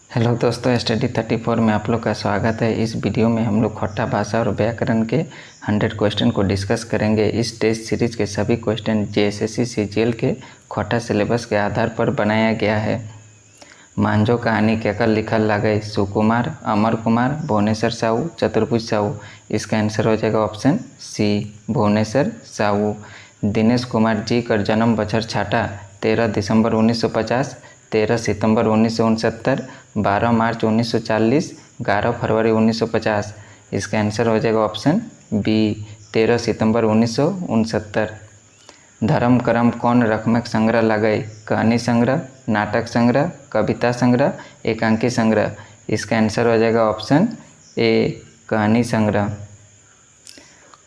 Hello दोस्तों, study 34 में आप लोग का स्वागत है। इस वीडियो में हम लोग खट्टा भाषा और व्याकरण के 100 क्वेश्चन को डिस्कस करेंगे। इस टेस्ट सीरीज के सभी क्वेश्चन जेएसएससी सीजीएल के खट्टा सिलेबस के आधार पर बनाया गया है। मांझो कहानी केकर लिखल लागई? सुकुमार, अमर कुमार, भुवनेश्वर साहू, चतुर्भुज साहू। इसका आंसर हो जाएगा ऑप्शन सी, भुवनेश्वर साहू। दिनेश कुमार जी का जन्म बछर छाटा 13 दिसंबर 1950, 13 सितंबर 1969, 12 मार्च 1940, 11 फरवरी 1950। इसका आंसर हो जाएगा ऑप्शन बी, 13 सितंबर 1969। धर्म करम कौन रकमक संग्रह लगाई? कहानी संग्रह, नाटक संग्रह, कविता संग्रह, एकांकी संग्रह। इसका आंसर हो जाएगा ऑप्शन ए, कहानी संग्रह।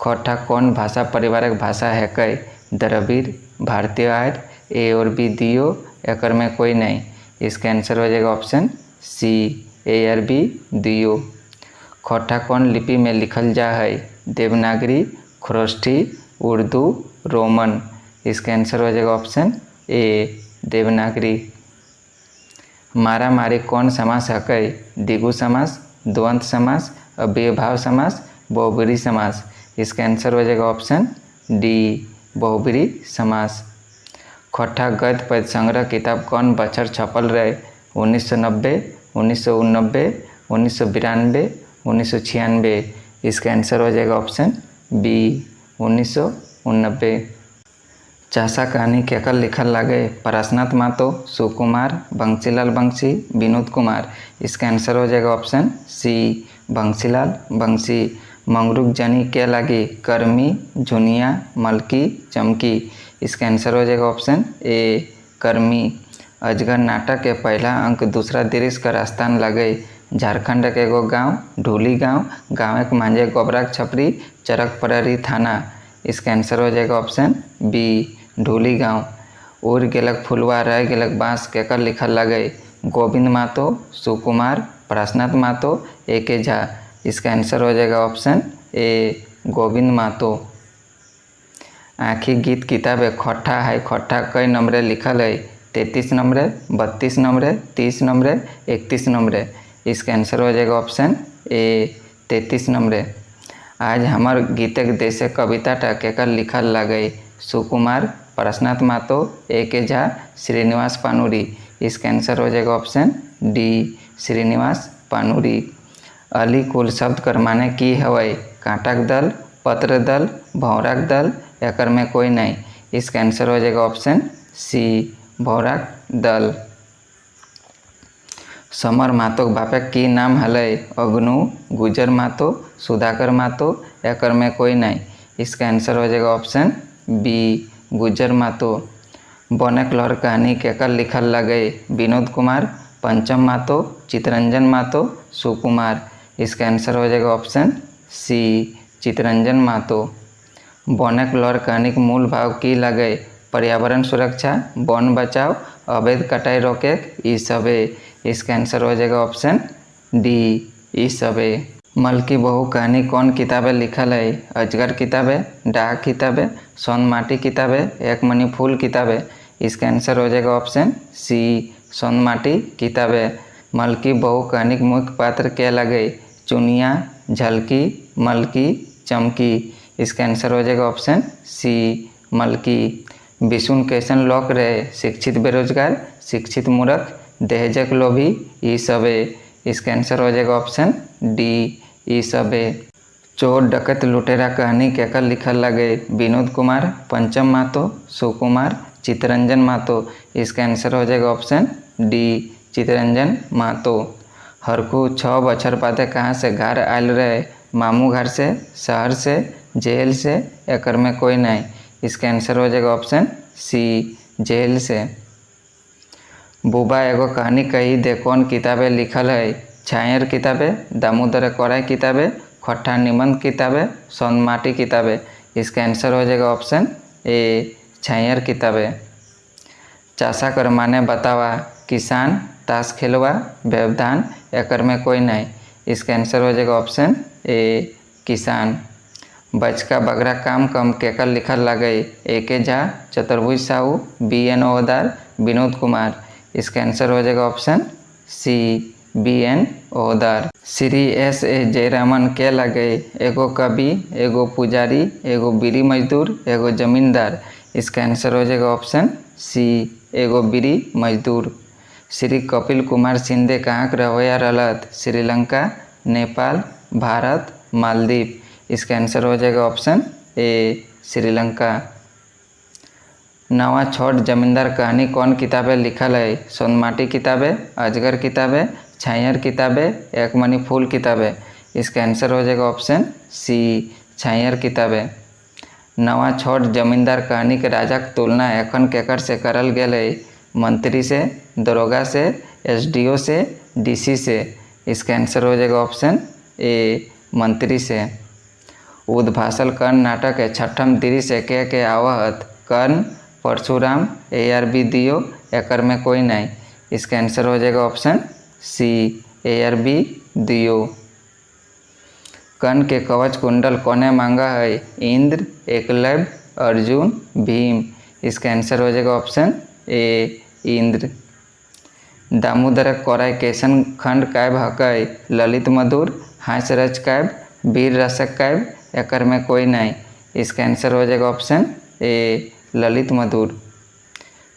खट्टा कौन भाषा परिवारक भाषा है? कई द्रविड़, भारतीय आर्य, ए और बी दियो, एकर में कोई नहीं। इसका आंसर हो जाएगा ऑप्शन सी, ए और बी दियो। खट्टा कौन लिपि में लिखल जा है? देवनागरी, खरोष्ठी, उर्दू, रोमन। इसका आंसर हो जाएगा ऑप्शन ए, देवनागरी। मारा मारी कौन समास है? कई द्विगु समास, द्वंद्व समास, अव्ययभाव समास, बहुब्रीहि समास। इसका आंसर हो जाएगा ऑप्शन डी, बहुब्रीहि समास। खट्टा गद्य पद्य संग्रह किताब कौन बछर छपल रहे? 1990, 1989, 1992, 1996। इसका आंसर हो जाएगा ऑप्शन बी, 1989। चासा कहानी केकर लिखल लागे? पराशनाथ मातो, सुकुमार, बंसीलाल बंसी, विनोद कुमार। इसका आंसर हो जाएगा ऑप्शन सी, बंसीलाल बंसी। मंगरूक जनी क्या लागी? कर्मी, झुनिया, मलकी, चमकी। इसका आंसर हो जाएगा ऑप्शन ए, कर्मी। अजगर नाटक के पहला अंक दूसरा दृश्य का स्थान लगे? झारखंड के एगो गांव, ढूली गांव, गाँव के मांझे गोबराक छपरी, चरक पररी थाना। इसका आंसर हो जाएगा ऑप्शन बी, ढूली गांव। उड़ गेलक फुलवा रह गेलक बाँस केकर लिखल लगे? गोविंद मातो, सुकुमार, पराशनाथ मातो, ए के झा। इसका आंसर हो जाएगा ऑप्शन ए, गोविंद मातो। आँखी गीत किताब खट्टा है, खट्टा कई नंबरे लिखल है? 33 नंबरे, 32 नंबरे, 30 नंबरे, 31 नंबरे। इसका आंसर हो जाएगा ऑप्शन ए, 33 नंबरे। आज हमार गीतक देशे कविता केकर लिखल लगे? सुकुमार, पराशनाथ मातो, ए के झा, श्रीनिवास पानुरी। इसका आंसर हो जाएगा ऑप्शन डी, श्रीनिवास पानुरी। अली कुल शब्द कर माने की हवय? कांटक दल, पत्र दल, भौराक दल, एकर में कोई नहीं। इसका आंसर हो जाएगा ऑप्शन सी, भौराक दल। समर मातो बापक की नाम हलय? अग्नू, गुजर मातो, सुधाकर मातो, एकर में कोई नहीं। इसका आंसर हो जाएगा ऑप्शन बी, गुजर मातो। बनक लहर कहानी केकर लिखल लगे? विनोद कुमार, पंचम मातो, चितरंजन मातो, सुकुमार। इसका आंसर हो जाएगा ऑप्शन सी, चितरंजन मातो। बनक लहर कहानी के मूल भाव की लगे? पर्यावरण सुरक्षा, वन बचाव, अवैध कटाई रोके, ई सबे। इसका आंसर हो जाएगा ऑप्शन डी, ई सबे। मलकी बहू कहानी कौन किताबें लिखल है? अजगर किताबें, डाक किताबें, सोनमाटी किताबें, एक मनी फूल किताबें। इसका आंसर हो जाएगा ऑप्शन सी, सोनमाटी किताबें। मलकी बहू कहानी के मुख्य पात्र क्या लगे? चुनिया, झलकी, मलकी, चमकी। इसका आंसर हो जाएगा ऑप्शन सी, मलकी। विष्णु कैसन लोक रहे? शिक्षित बेरोजगार, शिक्षित मूर्ख, दहेजक लोभी, ई सबे। इसका आंसर हो जाएगा ऑप्शन डी, ई सबे। चोर डकैत लुटेरा कहानी केकर लिखल लगे? विनोद कुमार, पंचम मातो, सुकुमार, चितरंजन मातो। इसका आंसर हो जाएगा ऑप्शन डी, चितरंजन मातो। हरकू 6 बछर बादे कहाँ से घर आयल रहे? मामू घर से, शहर से, जेल से, एकर में कोई नहीं। इसका आंसर हो जाएगा ऑप्शन सी, जेल से। बुबा एगो कहानी कही दे कौन किताबें लिखल है? छायर किताबें, दामोदर कोराई किताबें, खट्टा निबंध किताबें, सोनमाटी किताबें। इसका आंसर हो जाएगा ऑप्शन ए, छायर किताबें। चासा कर माने बतावा? किसान, ताश खेलवा, व्यवधान, एकर में कोई नहीं। इसका आंसर हो जाएगा ऑप्शन ए, किसान। बचका बगरा काम कम केकर लिखल लगे? ए K Jha, Chaturbhuj Sahu, B N Odar, Vinod Kumar. इसका आंसर हो जाएगा option C, BN Ohdar. Shri S.A. Jayaraman के लगे एगो कवि, एगो पुजारी, एगो बीड़ी मजदूर, एगो जमींदार। इसका आंसर हो जाएगा ऑप्शन सी, एगो बीड़ी मजदूर। श्री कपिल कुमार सिंधे कहाँ के रवैया रहलत? श्रीलंका, नेपाल, भारत, मालदीव। इसका आंसर हो जाएगा ऑप्शन ए, श्रीलंका। नवा छोट जमींदार कहानी कौन किताबें लिखल है? सोनमाटी किताबें, अजगर किताबें, छायर किताबें, एक मनी फूल किताबें। इसका आंसर हो जाएगा ऑप्शन सी, छायर किताबें। नवा छोट जमींदार कहानी के राजा की तुलना एखन केकर से करल गेल है? मंत्री से, दरोगा से, SDO से, DC से। इसका आंसर हो जाएगा ऑप्शन ए, मंत्री से। उद्भासल कर्ण नाटक के छठम दृश्य से के आवहत? कर्ण, परशुराम, ARB दियो, एकर में कोई नहीं। इसका आंसर हो जाएगा ऑप्शन सी, ARB दियो। कर्ण के कवच कुंडल कोने मांगा है? इंद्र, एकलव्य, अर्जुन, भीम। इसका आंसर हो जाएगा ऑप्शन ए, इंद्र। दामोदर कोराय कैसन खंड काव्य हकय? ललित मधुर, हास्य रच काव्य, वीर रसक काव्य, एकर में कोई नहीं। इसका आंसर हो जाएगा ऑप्शन ए, ललित मधुर।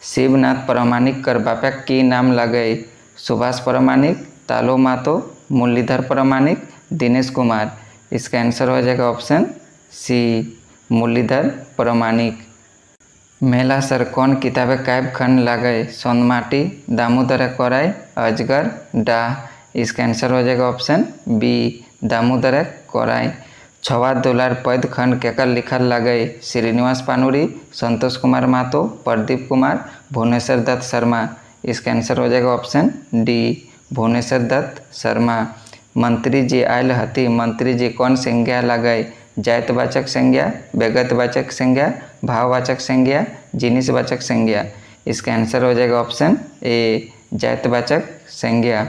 शिवनाथ प्रामाणिक कर बापक की नाम लगे? सुभाष प्रामाणिक, तालो मातो, मुरलीधर प्रामाणिक, दिनेश कुमार। इसका आंसर हो जाएगा ऑप्शन सी, मुरलीधर प्रामाणिक। मेला सर कौन किताबें काव्य खंड लगे? सोनमाटी, दामोदर कोराय, अजगर, डाह। इसका आंसर हो जाएगा ऑप्शन बी, दामोदर कोराय। छवा दुलार पद खंड केकर लिखल लगे? श्रीनिवास पानुरी, संतोष कुमार महतो, प्रदीप कुमार, भुवनेश्वर दत्त शर्मा। इसका आंसर हो जाएगा ऑप्शन डी, भुवनेश्वर दत्त शर्मा। मंत्री जी आयल हती, मंत्री जी कौन संज्ञा लगे? जातिवाचक संज्ञा, व्यक्तिवाचक संज्ञा, भाववाचक संज्ञा, जिनिसवाचक संज्ञा। इसका आंसर हो जाएगा ऑप्शन ए, जातिवाचक संज्ञा।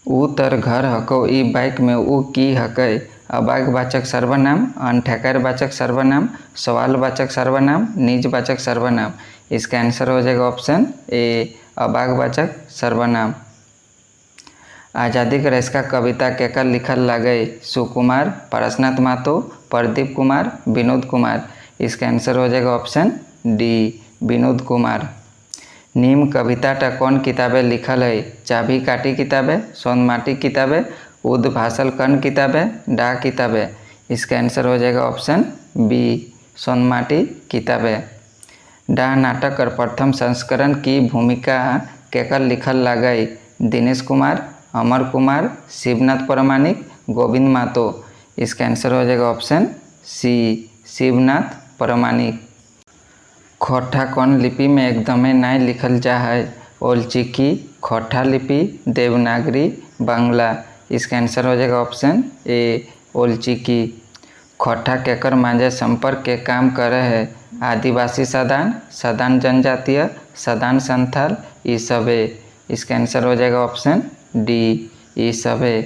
ऊ तर घर हको ई बाइक में ऊ की हकय? अभागवाचक सर्वनाम, अनठेकारवाचक सर्वनाम, सवालवाचक सर्वनाम, निजवाचक सर्वनाम। इसका आंसर हो जाएगा ऑप्शन ए, अभागवाचक सर्वनाम। आज़ादी के रस्का कविता केकर लिखल लगे? सुकुमार, पारसनाथ महतो, प्रदीप कुमार, विनोद कुमार। इसका आंसर हो जाएगा ऑप्शन डी, विनोद कुमार। नीम कविताटा कौन किताबें लिखल है? चाबी काटी किताबें, सोनमाटी किताबें, उद्भासल कर्ण किताबें, डाक किताबें। इसका आंसर हो जाएगा ऑप्शन बी, सोनमाटी किताबें। डाह नाटक कर प्रथम संस्करण की भूमिका केकर लिखल लगे? दिनेश कुमार, अमर कुमार, शिवनाथ प्रामाणिक, गोविंद महतो। इसका आंसर हो जाएगा ऑप्शन सी, शिवनाथ प्रामाणिक। खोटा कौन लिपि में एकदमे नहीं लिखल जा है? ओलचिकी, खोटा लिपि, देवनागरी, बांग्ला। इसका आंसर हो जाएगा ऑप्शन ए, ओलचिकी। खोटा केकर मांझे संपर्क के काम करे है? आदिवासी सदान, सदान जनजातीय, सदान संथाल, ई सबे। इसका आंसर हो जाएगा ऑप्शन डी, ई सबे।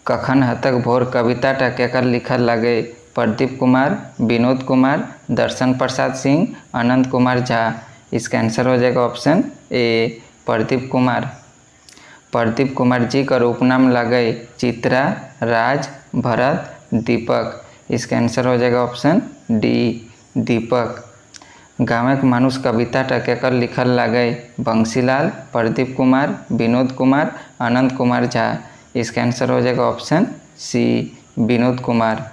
कखन हतक भोर कविताटा केकर लिखल लगे? प्रदीप कुमार, विनोद कुमार, दर्शन प्रसाद सिंह, अनंत कुमार झा। इसका आंसर हो जाएगा ऑप्शन ए, प्रदीप कुमार। प्रदीप कुमार जी का उपनाम लगे? चित्रा, राज, भरत, दीपक। इसका आंसर हो जाएगा ऑप्शन डी, दीपक। गाँव मानुष कविताटा केकर लिखल लगे? बंसीलाल, प्रदीप कुमार, विनोद कुमार, अनंत कुमार झा। इसका आंसर हो जाएगा ऑप्शन सी, विनोद कुमार।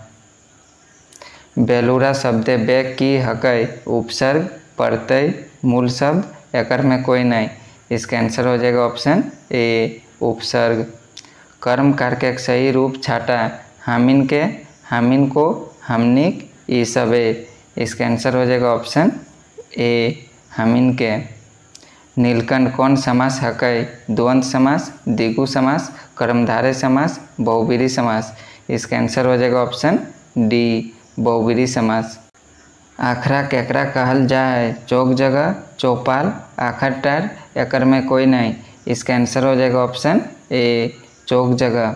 बेलूरा शब्द बे की हकय? उपसर्ग, प्रत्यय, मूल शब्द, एकर में कोई नहीं। इसका आंसर हो जाएगा ऑप्शन ए, उपसर्ग। कर्म कारक एक सही रूप छाटा? हामिन के, हामिन को, हमनिक, ई सबे। इसका आंसर हो जाएगा ऑप्शन ए, हामिन के। नीलकंठ कौन समास हकय? द्वंद्व समास, द्विगु समास, कर्मधारय समास, बहुब्रीहि समास। इसका आंसर हो जाएगा ऑप्शन डी, बहुब्रीहि समास। आखरा केकरा कहल जा है? चौक जगह, चौपाल, आखर टार, एकर में कोई नहीं। इसका आंसर हो जाएगा ऑप्शन ए, चौक जगह।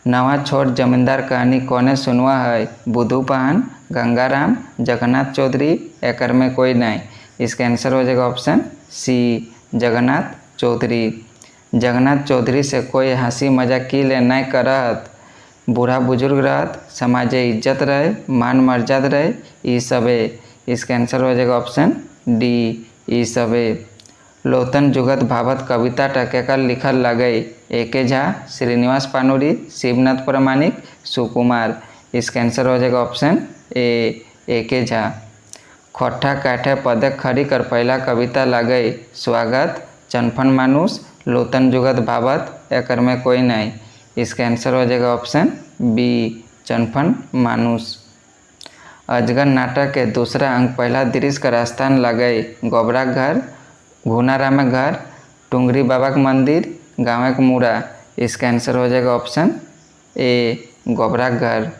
नवा छोट जमींदार कहानी कौने सुनवा है? बुधू पान, गंगाराम, जगन्नाथ चौधरी, एकर में कोई नहीं। इसका आंसर हो जाएगा ऑप्शन सी, जगन्नाथ चौधरी। जगन्नाथ चौधरी से कोई हंसी मजाक की ले नहीं करत, बूढ़ा बुजुर्ग रहत, समाजे इज्जत रहे, मान मर्यादा रहे, ई सबे। इसका आंसर हो जाएगा ऑप्शन डी, ई सबे। लोतन जुगत भावत कविता टकेकर लिखल लगई, एके झा, श्रीनिवास पानुरी, शिवनाथ प्रामाणिक, सुकुमार। इसका आंसर हो जाएगा ऑप्शन ए, एके झा। खोट्ठा काठे पदक खड़ी कर पहला कविता लगई, स्वागत, चनफन मानुष, लोतन जुगत भावत, एकर में कोई नहीं। इसका आंसर हो जाएगा ऑप्शन बी, चनफन मानुष। अजगर नाटक के दूसरा अंक पहला दृश्य का स्थान लगई, गोबरा घर, घुनाराम घर, टुंगरी बाबा का मंदिर, गाँव का मुड़ा। इसका आंसर हो जाएगा ऑप्शन ए, गोबरा घर।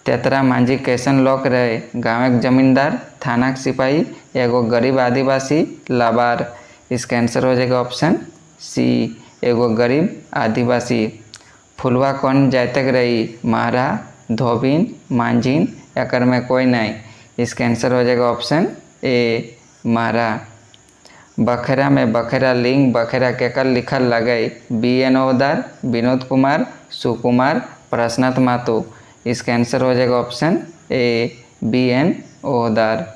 तेतरा मांझी कैसन लोक रहे, गाँव के जमींदार, थाना के सिपाही, एगो गरीब आदिवासी, लाबार। इसका आंसर हो जाएगा ऑप्शन सी, एगो गरीब आदिवासी। फुलवा कौन जातक रही, महारा, धोबिन, मांझिन, एकर में कोई नहीं। इसका आंसर हो जाएगा ऑप्शन ए, महारा। बखेरा में बखेरा लिंग बखेरा केकर लिखल लगई, बी एन ओहदार, विनोद कुमार, सुकुमार, प्रश्नाथ मातो। इसका आंसर हो जाएगा option A, B N Ohdar.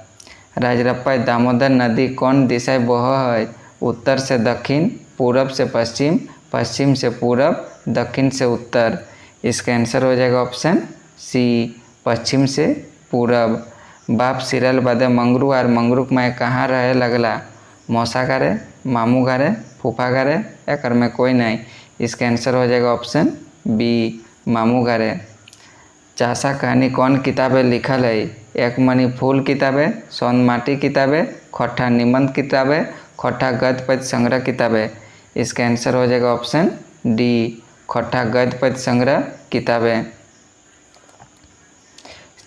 Rajrappa Damodar नदी कौन दिशा बह है, उत्तर से दक्षिण, पूरब से पश्चिम, पश्चिम से पूरब, दक्षिण से उत्तर। इसका आंसर हो जाएगा ऑप्शन सी, पश्चिम से पूरब। बाप सिरल बदे मंगरू और मंगरू में कहाँ रहे लगला, मौसा घरे, मामू घरे, फूफा घरे, एकर में कोई नहीं। इसका आंसर हो जाएगा ऑप्शन बी, मामू घरे। चासा कहानी कौन किताबें लिखल है, एक मनी फूल किताबें, सोन माटी किताबें, खोट्ठा निबंध किताबें, खोट्ठा गद्य पद्य संग्रह किताबें। इसका आंसर हो जाएगा ऑप्शन डी, खोट्ठा गद्य पद्य संग्रह किताबें।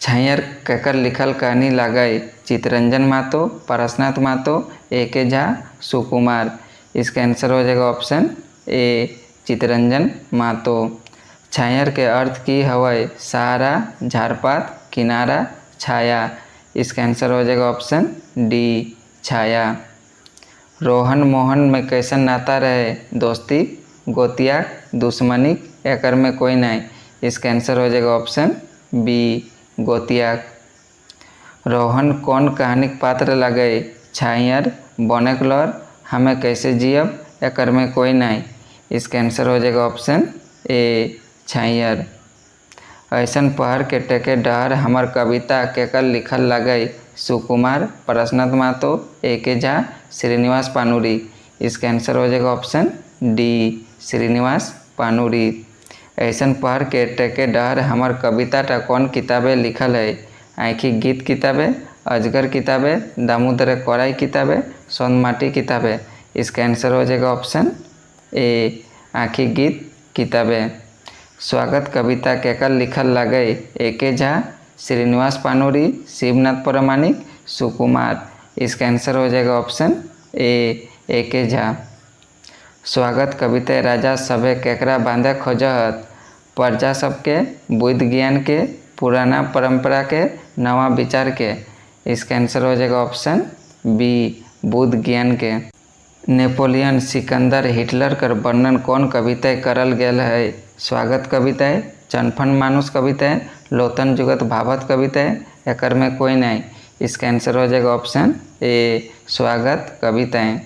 छैयर केकर लिखल कहानी लगई, चितरंजन मातो, परसनाथ मातो, एके झा, सुकुमार। इसका आंसर हो जाएगा ऑप्शन ए, चितरंजन मातो। छायर के अर्थ की हवय, सहारा, झारपात, किनारा, छाया। इसका आंसर हो जाएगा ऑप्शन डी, छाया। रोहन मोहन में कैसन नाता रहे, दोस्ती, गोतिया, दुश्मनी, एकर में कोई नहीं। इसका आंसर हो जाएगा ऑप्शन बी, गोतिया। रोहन कौन कहानी पात्र लगई, छायर, बोनेकलर, हमें कैसे जियब, एकर में कोई नहीं। इसका आंसर हो जाएगा ऑप्शन ए, छायर। ऐसन पहर के टेके डहर हमर कविता केकर लिखल लगई, सुकुमार, प्रश्नाथ मातो, एके झा, श्रीनिवास पानुरी। इसका आंसर हो जाएगा ऑप्शन डी, श्रीनिवास पानुरी। ऐसन पहर के टेके डहर हमर कविता टा कौन किताबें लिखल है, आँखी गीत किताबें, अजगर किताबें, दामोदर कोराई किताबें, सोनमाटी किताबें। इसका आंसर हो जाएगा ऑप्शन ए, आँखी गीत किताबें। स्वागत कविता केकर लिखल लगई, एके झा, श्रीनिवास पानुरी, शिवनाथ प्रामाणिक, सुकुमार। इसका आंसर हो जाएगा ऑप्शन ए, एके झा। स्वागत कविता राजा सभे केकरा बांधे खोजत, प्रजा सबके, बुद्ध ज्ञान के, पुराना परंपरा के, नवा विचार के। इसका आंसर हो जाएगा ऑप्शन बी, बुद्ध ज्ञान के। नेपोलियन, सिकंदर, हिटलर कर वर्णन कौन कविताएं करल गेल है, स्वागत कविताएं, चनफन मानुष कविताएं, लोतन जुगत भावत कविताएं, एकर में कोई नहीं। इसका आंसर हो जाएगा ऑप्शन ए, स्वागत कविताएं।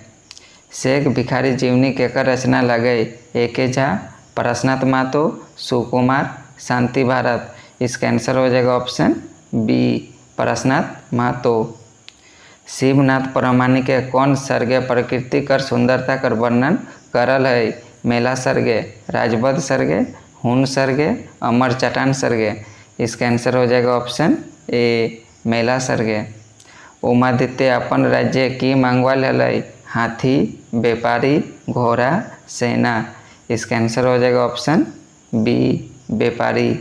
शेख भिखारी जीवनी केकर रचना लगई, एके झा, प्रश्नाथ मातो, सुकुमार, शांति भारत। इसका आंसर हो जाएगा ऑप्शन बी, प्रश्नाथ मातो। शिवनाथ प्रामाणिक के कौन सर्गे प्रकृति कर सुंदरता कर वर्णन करल है, मेला सर्गे, राजबद सर्गे, हून सर्गे, अमर चट्टान सर्गे। इसका आंसर हो जाएगा ऑप्शन ए, मेला सर्गे। उमादित्य अपन राज्य की मांगवा ललई, हाथी, व्यापारी, घोड़ा, सेना। इसका आंसर हो जाएगा ऑप्शन बी, व्यापारी।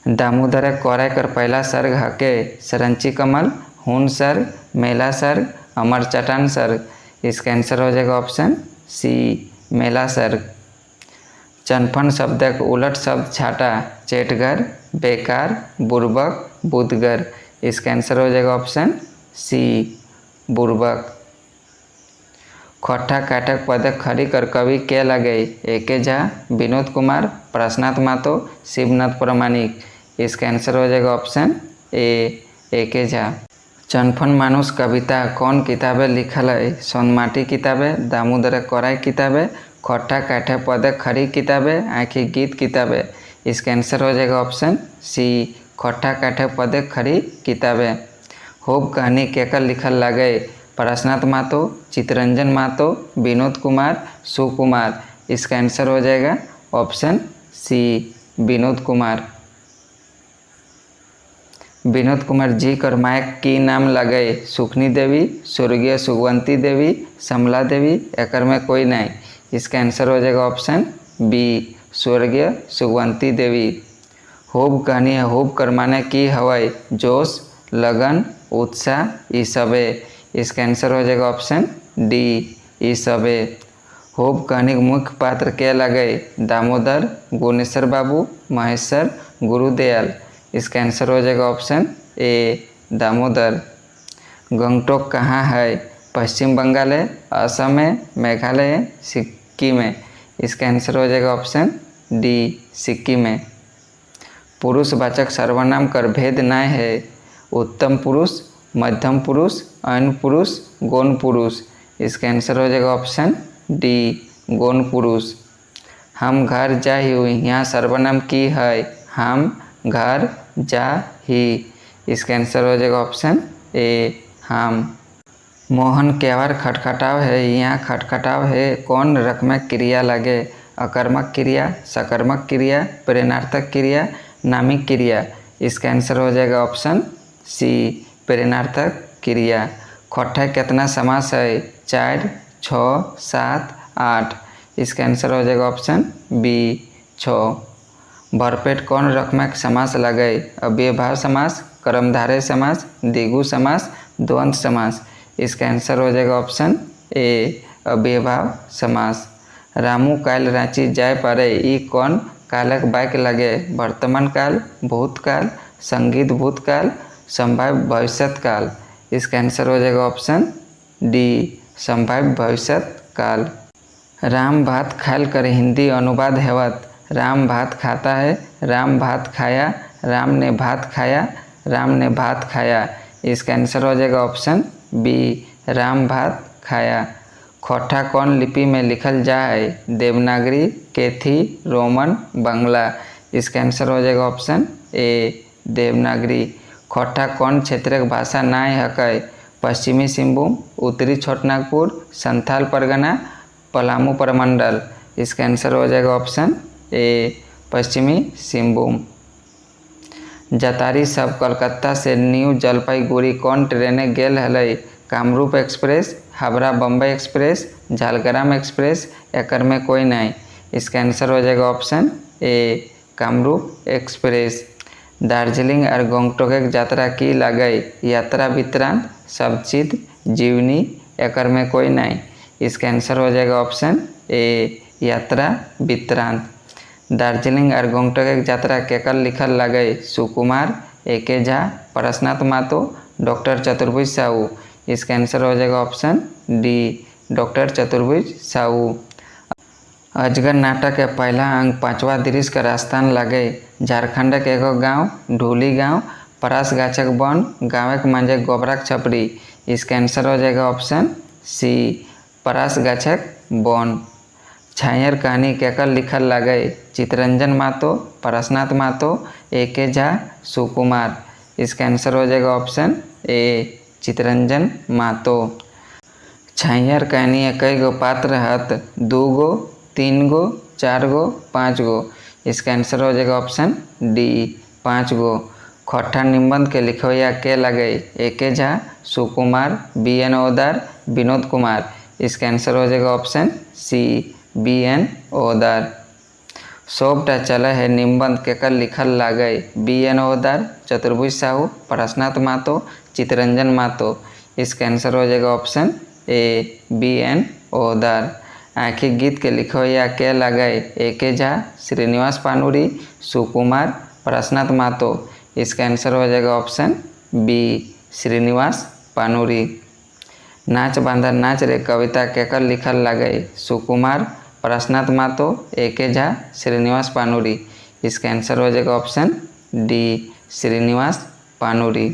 दामोदर कोराई कर पहला सर्ग हके, सरंची कमल, हून सर्ग, मेला सर्ग, अमर चट्टान सर्ग। इसका आंसर हो जाएगा ऑप्शन सी, मेला सर्ग। चनफन शब्द का उलट शब्द छाटा, चेटगर, बेकार, बुर्बक, बुद्धगर। इसका आंसर हो जाएगा ऑप्शन सी, बुर्बक। खट्टा काटक पदक खड़ी कर कवि के लगे? ए.के. झा, विनोद कुमार, प्रशनाथ मातो, शिवनाथ प्रामाणिक। इसका आंसर हो जाएगा ऑप्शन ए.के. झा। चनफन मानुष कविता कौन किताबे लिखल है? सोनमाटी किताबे, दामोदर कराई किताबे, खट्टा काठे पदक खड़ी किताबे, आँखी गीत किताबे। इसका आंसर हो जाएगा ऑप्शन सी, खट्टा काठे पदक खड़ी किताबे। होब कहानी केकर लिखल लगे? प्रशनाथ मातो, चितरंजन मातो, विनोद कुमार, सुकुमार। इसका आंसर हो जाएगा ऑप्शन सी, विनोद कुमार। विनोद कुमार जी कर मायक की नाम लगे? सुखनी देवी, स्वर्गीय सुगवंती देवी, समला देवी, एकर में कोई नहीं। इसका आंसर हो जाएगा ऑप्शन बी, स्वर्गीय सुगवंती देवी। होब कहानी है होब कर माने की हवाई? जोश, लगन, उत्साह, ई सबे। इसका आंसर हो जाएगा ऑप्शन डी, ई सबे। होब कहानी के मुख्य पात्र के लगे? दामोदर, गुणेश्वर बाबू, महेश्वर, गुरुदयाल। इसका आंसर हो जाएगा ऑप्शन ए, दामोदर। गंगटोक कहाँ है? पश्चिम बंगाल है, असम है, मेघालय है, सिक्किम है। इसका आंसर हो जाएगा ऑप्शन डी, सिक्किम है। पुरुषवाचक सर्वनाम कर भेद न है? उत्तम पुरुष, मध्यम पुरुष, अन्य पुरुष, गौण पुरुष। इसका आंसर हो जाएगा ऑप्शन डी, गौण पुरुष। हम घर जा ही यहाँ सर्वनाम की है? हम, घर, जा, ही। इसका आंसर हो जाएगा ऑप्शन ए, हम। मोहन केवार खटखटाव है, यहाँ खटखटाव है कौन रकमक क्रिया लगे? अकर्मक क्रिया, सकर्मक क्रिया, प्रेरणार्थक क्रिया, नामिक क्रिया। इसका आंसर हो जाएगा ऑप्शन सी, प्रेरणार्थक क्रिया। खट्टा कितना समास है? 4, 6, 7, 8। इसका आंसर हो जाएगा ऑप्शन बी, 6। भरपेट कौन रकमक समास लगे? अव्ययभाव समास, कर्मधारय समास, द्विगु समास, द्वंद्व समास। इसका आंसर हो जाएगा ऑप्शन ए, अव्ययभाव समास। रामू काल रांची जाय पारे, ई कौन कालक वाक्य लगे? वर्तमान काल, भूतकाल, संगीत भूतकाल, संभाव्य भविष्यत काल। इसका आंसर हो जाएगा ऑप्शन डी, संभाव्य भविष्यत काल। राम भात खाल कर हिंदी अनुवाद हेवत? राम भात खाता है, राम भात खाया, राम ने भात खाया, राम ने भात खाया। इसका आंसर हो जाएगा ऑप्शन बी, राम भात खाया। खट्टा कौन लिपि में लिखल जा है? देवनागरी, कैथी, रोमन, बांग्ला। इसका आंसर हो जाएगा ऑप्शन ए, देवनागरी। खट्टा कौन क्षेत्र की भाषा नाय हकै? पश्चिमी सिंहभूम, उत्तरी छोटनागपुर, संथाल परगना, पलामू प्रमंडल। इसका आंसर हो जाएगा ऑप्शन ए, पश्चिमी सिंहभूम। जतारी सब कलकत्ता से न्यू जलपाईगुड़ी कौन ट्रेने गेल हलै? Kamrup express, Howrah Bombay express, Jhalgram express, एकर में कोई नहीं। इसका आंसर हो जाएगा option A, Kamrup express. Darjeeling और गंगटोक एक यात्रा की लगे? यात्रा वृत्तांत, शब्दचित्र, जीवनी, एकर में कोई नहीं। इसका आंसर हो जाएगा ऑप्शन ए, यात्रा वृत्तांत। दार्जिलिंग और गंगटोक एक यात्रा केकर लिखल लगे? सुकुमार, ए.के. झा, प्रशनाथ मातो, डॉक्टर चतुर्भुज साहू। इसका आंसर हो जाएगा ऑप्शन डी, डॉक्टर चतुर्भुज साहू। अजगर नाटक के पहला अंक 5वां दृश्य का राजस्थान लगे? झारखंड के एगो गाँव, ढूली गाँव, परास गाछक वन, गाँव के मांझे गोबराक छपड़ी। इसका आंसर हो जाएगा ऑप्शन सी, परास गाछक वन। छायर कहानी केकर लिखल लगे? चितरंजन मातो, प्रशनाथ मातो, ए.के. झा, सुकुमार। इसका आंसर हो जाएगा ऑप्शन ए, चितरंजन मातो। छायर कहानी कई गो पात्र हत? 2 गो, 3 गो, 4 गो, 5 गो। इसका आंसर हो जाएगा ऑप्शन डी, 5 गो। खट्टा निबंध के लिखवैया के लगे? ए.के. झा, सुकुमार, बी.एन. ओदार, विनोद कुमार। इसका आंसर हो जाएगा ऑप्शन सी, बी.एन. ओदार। सोबटा चल है निबंध केकर लिखल लगे? बी.एन. ओदार, चतुर्भुज साहू, प्रशनाथ मातो, चितरंजन मातो। इसका आंसर हो जाएगा ऑप्शन ए, बी.एन. ओदार। आँखी गीत के लिखवैया के लगे? ए.के. झा, श्रीनिवास पानुरी, सुकुमार, प्रशनाथ मातो। इसका आंसर हो जाएगा ऑप्शन बी, श्रीनिवास पानुरी। नाच बांधर नाच रे कविता केकर लिखल लागे? सुकुमार, प्रश्नार्थ मातो, एके झा, श्रीनिवास पानुरी। इसका आंसर हो जाएगा ऑप्शन डी, श्रीनिवास पानुरी।